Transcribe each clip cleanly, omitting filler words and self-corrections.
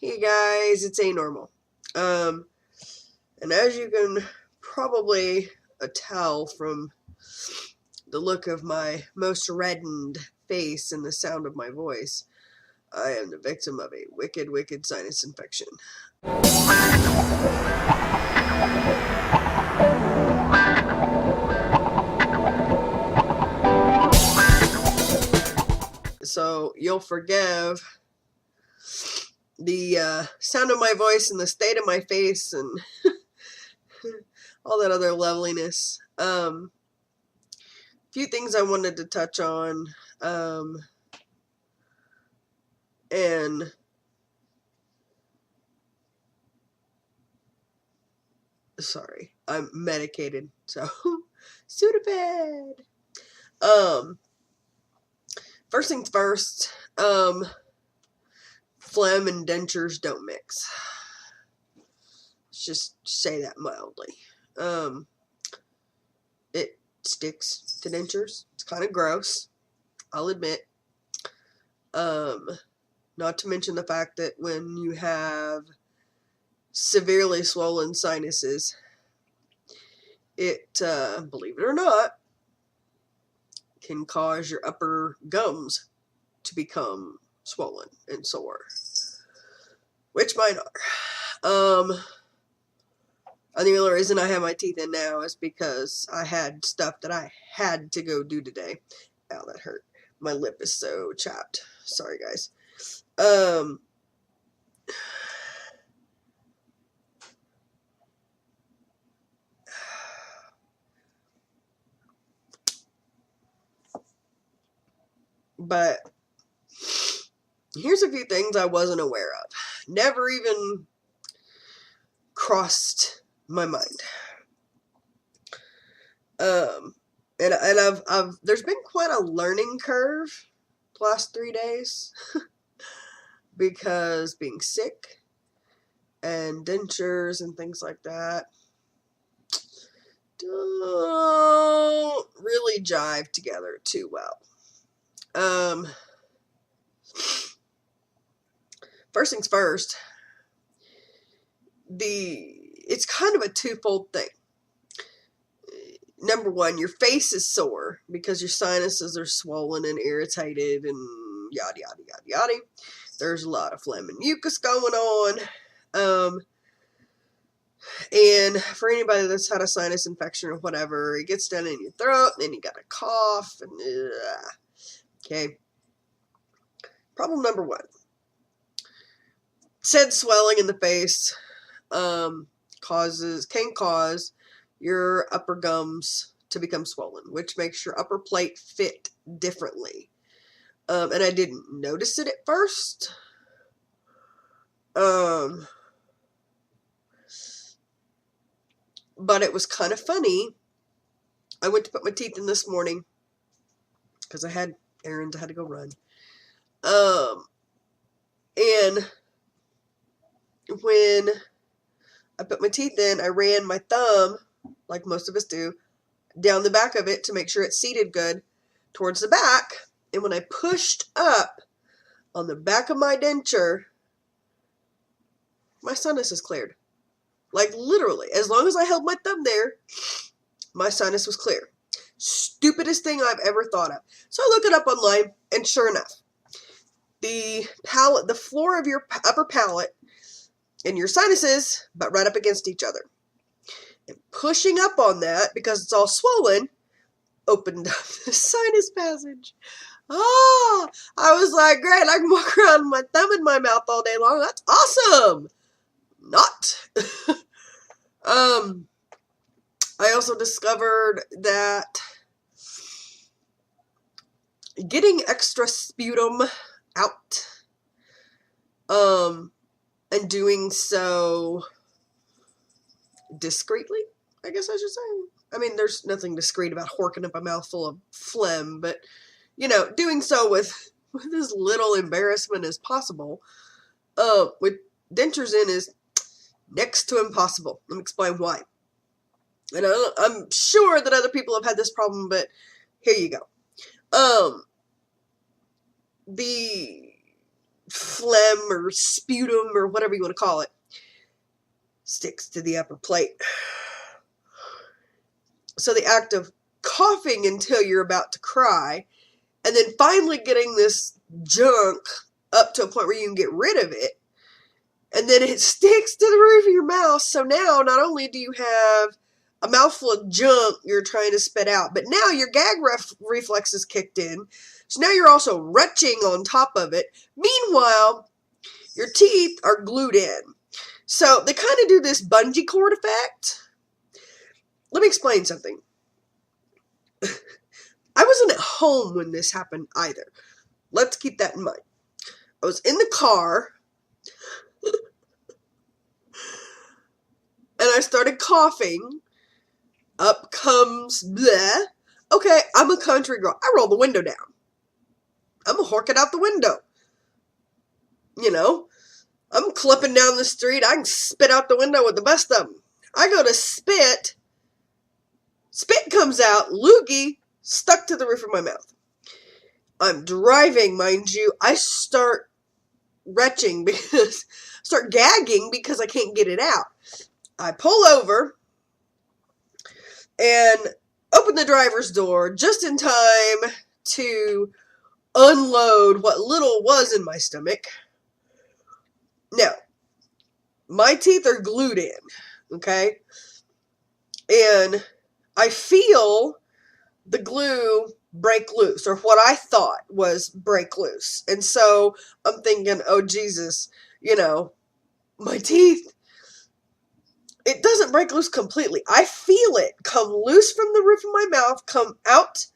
Hey guys, it's Anormal. And as you can probably tell from the look of my most reddened face and the sound of my voice, I am the victim of a wicked, wicked sinus infection. So you'll forgive the sound of my voice and the state of my face and all that other loveliness. Few things I wanted to touch on. And sorry, I'm medicated, so Sudafed. First things first, phlegm and dentures don't mix. Let's just say that mildly. It sticks to dentures. It's kind of gross, I'll admit. Not to mention the fact that when you have severely swollen sinuses, it, believe it or not, can cause your upper gums to become swollen and sore, which mine are. And the only reason I have my teeth in now is because I had stuff that I had to go do today. Ow, that hurt. My lip is so chapped. Sorry, guys. But here's a few things I wasn't aware of. Never even crossed my mind. And I've there's been quite a learning curve the last 3 days because being sick and dentures and things like that don't really jive together too well. First things first, it's kind of a twofold thing. Number one, your face is sore because your sinuses are swollen and irritated and yada, yada, yada, yada. There's a lot of phlegm and mucus going on. And for anybody that's had a sinus infection or whatever, it gets down in your throat, and then you got a cough, and okay. Problem number one. Said swelling in the face can cause your upper gums to become swollen, which makes your upper plate fit differently. And I didn't notice it at first. But it was kind of funny. I went to put my teeth in this morning because I had errands I had to go run. And when I put my teeth in, I ran my thumb, like most of us do, down the back of it to make sure it's seated good towards the back. And when I pushed up on the back of my denture, my sinus is cleared. Like literally, as long as I held my thumb there, my sinus was clear. Stupidest thing I've ever thought of. So I look it up online, and sure enough, the floor of your upper palate and your sinuses butt right up against each other. And pushing up on that, because it's all swollen, opened up the sinus passage. I was like, great, I can walk around with my thumb in my mouth all day long. That's awesome. Not. I also discovered that getting extra sputum out, and doing so discreetly, I guess I should say. I mean, there's nothing discreet about horking up a mouthful of phlegm, but, doing so with as little embarrassment as possible, with dentures in is next to impossible. Let me explain why. And I'm sure that other people have had this problem, but here you go. The phlegm or sputum or whatever you want to call it sticks to the upper plate. So the act of coughing until you're about to cry, and then finally getting this junk up to a point where you can get rid of it, and then it sticks to the roof of your mouth. So now not only do you have a mouthful of junk you're trying to spit out, but now your gag reflex is kicked in. So now you're also retching on top of it. Meanwhile, your teeth are glued in. So they kind of do this bungee cord effect. Let me explain something. I wasn't at home when this happened either. Let's keep that in mind. I was in the car, and I started coughing. Up comes bleh. Okay, I'm a country girl. I roll the window down. I'm going to hork it out the window. You know, I'm clipping down the street. I can spit out the window with the best of them. I go to spit. Spit comes out, loogie, stuck to the roof of my mouth. I'm driving, mind you. I start retching because, start gagging because I can't get it out. I pull over and open the driver's door just in time to unload what little was in my stomach. Now, my teeth are glued in, okay? And I feel the glue break loose, or what I thought was break loose. And so I'm thinking, oh, Jesus, you know, my teeth, it doesn't break loose completely. I feel it come loose from the roof of my mouth, come out,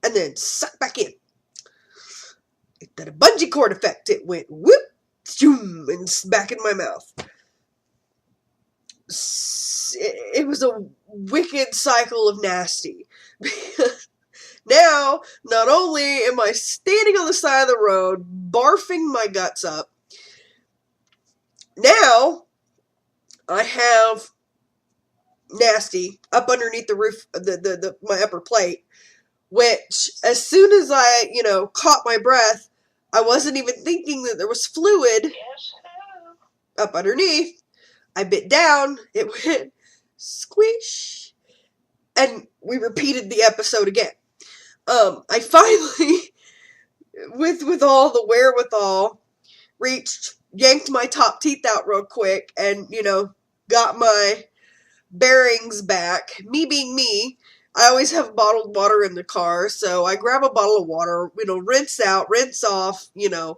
and then suck back in. It did a bungee cord effect. It went whoop, zoom, and back in my mouth. It was a wicked cycle of nasty. Now, not only am I standing on the side of the road, barfing my guts up, now I have nasty up underneath the roof, my upper plate, which as soon as I, caught my breath, I wasn't even thinking that there was fluid up underneath. I bit down, it went squish, and we repeated the episode again. I finally, with all the wherewithal, yanked my top teeth out real quick and, got my bearings back. Me being me, I always have bottled water in the car, so I grab a bottle of water, rinse out, rinse off, By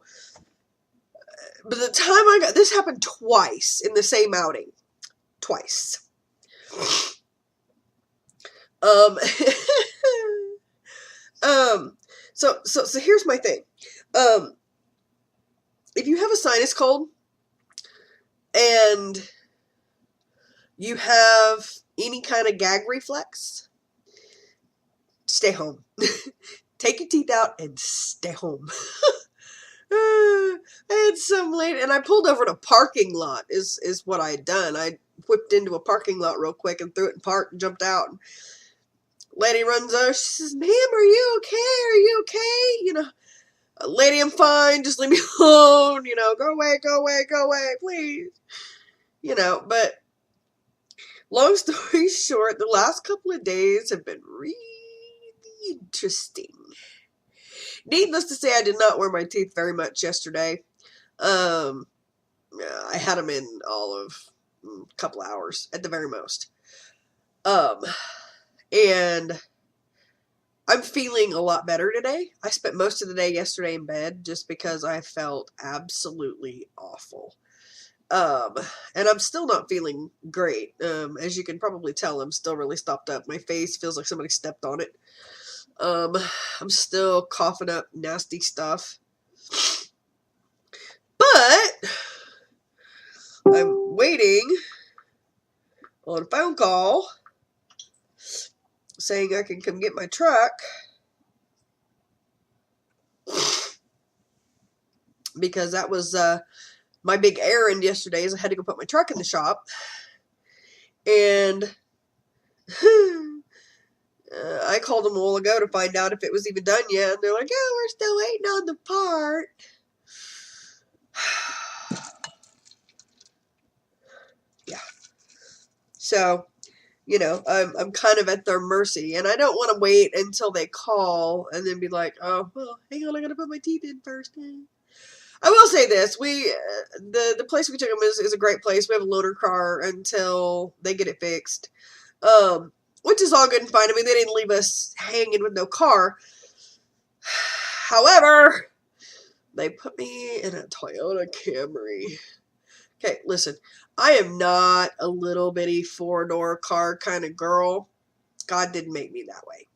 the time this happened twice in the same outing. Twice. So here's my thing. If you have a sinus cold and you have any kind of gag reflex, stay home. Take your teeth out and stay home. I had some lady, and I pulled over to a parking lot is what I had done. I whipped into a parking lot real quick and threw it in park and jumped out. And lady runs over. She says, "Ma'am, are you okay? Are you okay? Lady, I'm fine. Just leave me alone. Go away, please." But long story short, the last couple of days have been really interesting. Needless to say, I did not wear my teeth very much yesterday. I had them in all of a couple hours at the very most. And I'm feeling a lot better today. I spent most of the day yesterday in bed just because I felt absolutely awful. And I'm still not feeling great. As you can probably tell, I'm still really stopped up. My face feels like somebody stepped on it. I'm still coughing up nasty stuff. But I'm waiting on a phone call saying I can come get my truck because that was my big errand yesterday is I had to go put my truck in the shop. And I called them a while ago to find out if it was even done yet. And they're like, "Yeah, we're still waiting on the part." Yeah. So, you know, I'm kind of at their mercy, and I don't want to wait until they call and then be like, oh, well, hang on, I gotta put my teeth in first. I will say this: the place we took them is a great place. We have a loaner car until they get it fixed, which is all good and fine. I mean, they didn't leave us hanging with no car. However, they put me in a Toyota Camry. Okay, listen, I am not a little bitty four-door car kind of girl. God didn't make me that way.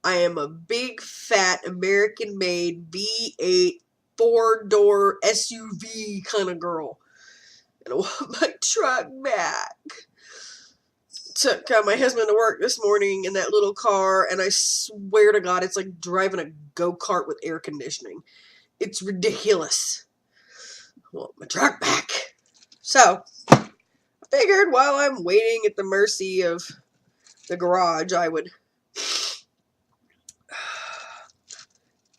I am a big, fat, American-made V8 four-door SUV kind of girl. And I want my truck back. Took my husband to work this morning in that little car, and I swear to God, it's like driving a go-kart with air conditioning. It's ridiculous. I want my truck back. So, I figured while I'm waiting at the mercy of the garage, I would...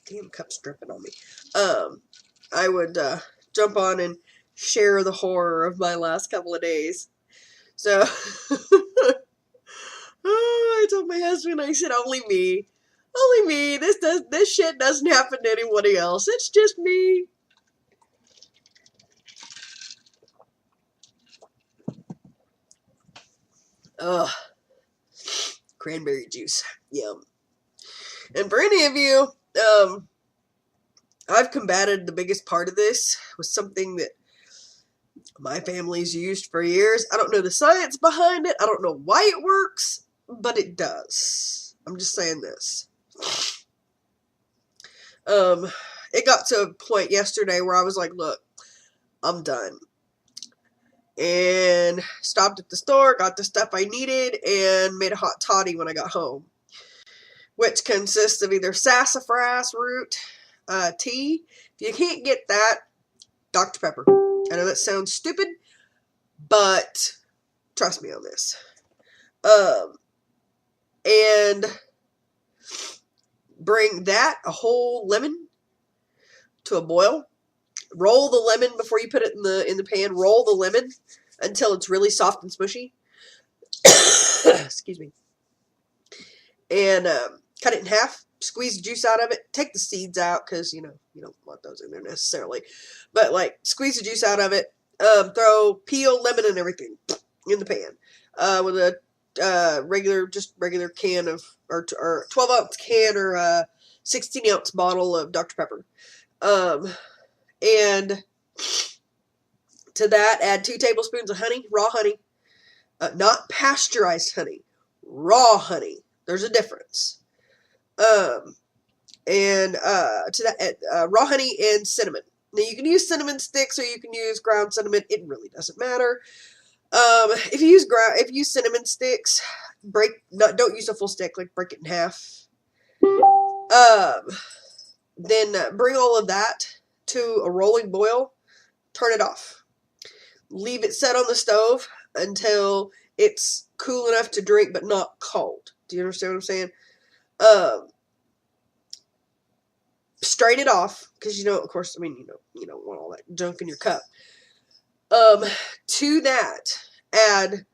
Damn cup's dripping on me. I would jump on and share the horror of my last couple of days. So, I told my husband, I said, only me. Only me. This shit doesn't happen to anybody else. It's just me. Ugh. Cranberry juice. Yum. And for any of you, I've combated the biggest part of this with something that my family's used for years. I don't know the science behind it. I don't know why it works, but it does. I'm just saying this. It got to a point yesterday where I was like, look, I'm done. And stopped at the store, got the stuff I needed, and made a hot toddy when I got home, which consists of either sassafras root tea. If you can't get that, Dr. Pepper. I know that sounds stupid, but trust me on this. And bring that, a whole lemon, to a boil. Roll the lemon before you put it in the pan. Roll the lemon until it's really soft and smushy. Excuse me. And cut it in half. Squeeze the juice out of it. Take the seeds out because, you know, you don't want those in there necessarily. But, like, squeeze the juice out of it. Throw peel, lemon, and everything in the pan. With a regular can of, or 12-ounce can or a 16-ounce bottle of Dr. Pepper. And to that, add 2 tablespoons of honey, raw honey. Not pasteurized honey. Raw honey. There's a difference. And to that, raw honey and cinnamon. Now, you can use cinnamon sticks or you can use ground cinnamon. It really doesn't matter. If you use cinnamon sticks, don't use a full stick. Like, break it in half. Then bring all of that to a rolling boil. Turn it off. Leave it set on the stove until it's cool enough to drink, but not cold. Do you understand what I'm saying? Strain it off, because of course, I mean, you don't want all that junk in your cup. To that, add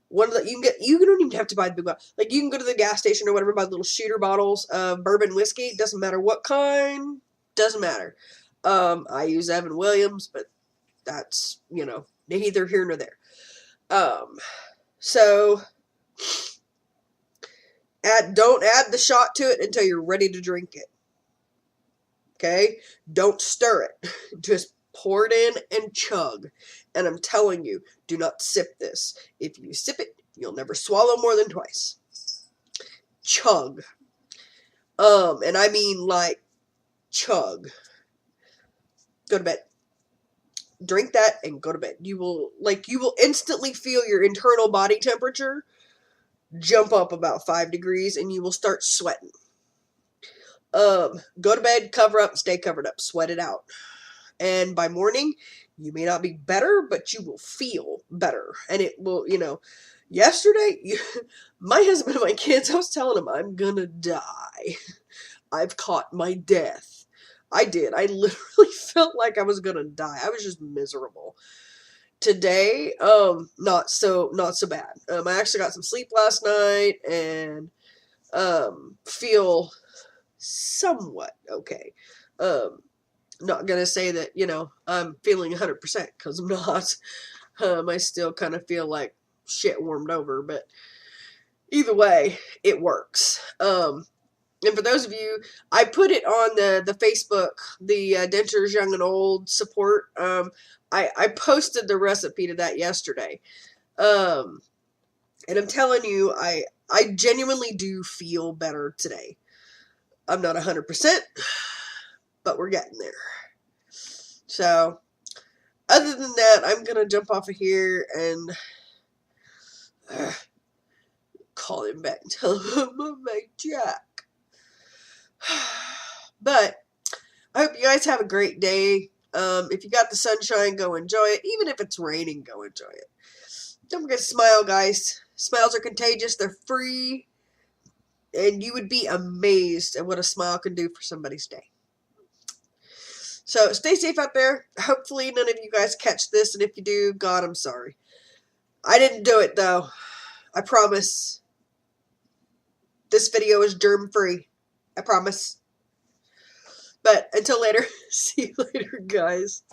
one of the, you don't even have to buy the big bottle. Like, you can go to the gas station or whatever, buy little shooter bottles of bourbon whiskey. Doesn't matter what kind. Doesn't matter. I use Evan Williams, but that's, neither here nor there. So don't add the shot to it until you're ready to drink it. Okay? Don't stir it. Just pour it in and chug. And I'm telling you, do not sip this. If you sip it, you'll never swallow more than twice. Chug. And I mean, like, chug. Go to bed. Drink that and go to bed. You will instantly feel your internal body temperature jump up about 5 degrees and you will start sweating. Go to bed, cover up, stay covered up, sweat it out. And by morning, you may not be better, but you will feel better. And it will, yesterday, my husband and my kids, I was telling them, I'm gonna die. I've caught my death. I did. I literally felt like I was gonna die. I was just miserable. Today, not so bad. I actually got some sleep last night and feel somewhat okay. Not gonna say that, I'm feeling 100% because I'm not. I still kind of feel like shit warmed over, but either way, it works. And for those of you, I put it on the Facebook, the Dentures Young and Old support. I posted the recipe to that yesterday. And I'm telling you, I genuinely do feel better today. I'm not 100%, but we're getting there. So, other than that, I'm going to jump off of here and call him back and tell him I'm on my Jack. But I hope you guys have a great day. If you got the sunshine, go enjoy it. Even if it's raining, go enjoy it. Don't forget to smile, guys. Smiles are contagious. They're free. And you would be amazed at what a smile can do for somebody's day. So stay safe out there. Hopefully none of you guys catch this. And if you do, God, I'm sorry. I didn't do it, though. I promise. This video is germ free. I promise. But until later, see you later, guys.